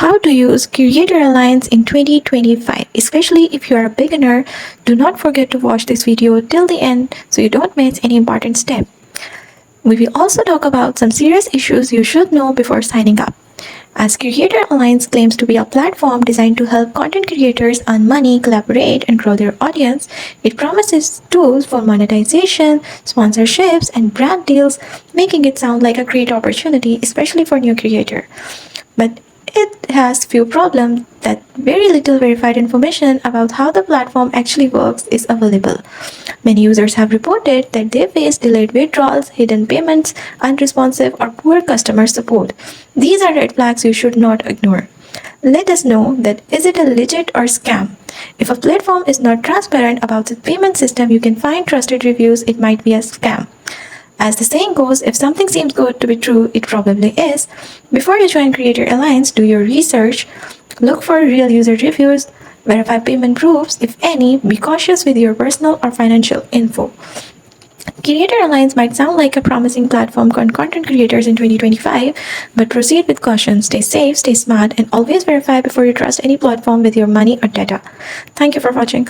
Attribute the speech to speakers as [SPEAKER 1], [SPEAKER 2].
[SPEAKER 1] how to use Creator Alliance in 2025. Especially if you are a beginner, do not forget to watch this video till the end so you don't miss any important step. We will also talk about some serious issues you should know before signing up. As Creator Alliance claims to be a platform designed to help content creators earn money, collaborate, and grow their audience, it promises tools for monetization, sponsorships, and brand deals, making it sound like a great opportunity, especially for new creator. But it has few problems that very little verified information about how the platform actually works is available. Many users have reported that they face delayed withdrawals, hidden payments, unresponsive or poor customer support. These are red flags you should not ignore. Let us know that is it a legit or scam. If a platform is not transparent about its payment system, you can find trusted reviews, it might be a scam. As the saying goes, if something seems good to be true, it probably is. Before you join Creator Alliance, do your research, look for real user reviews, verify payment proofs, if any, be cautious with your personal or financial info. Creator Alliance might sound like a promising platform for content creators in 2025, but proceed with caution, stay safe, stay smart, and always verify before you trust any platform with your money or data. Thank you for watching.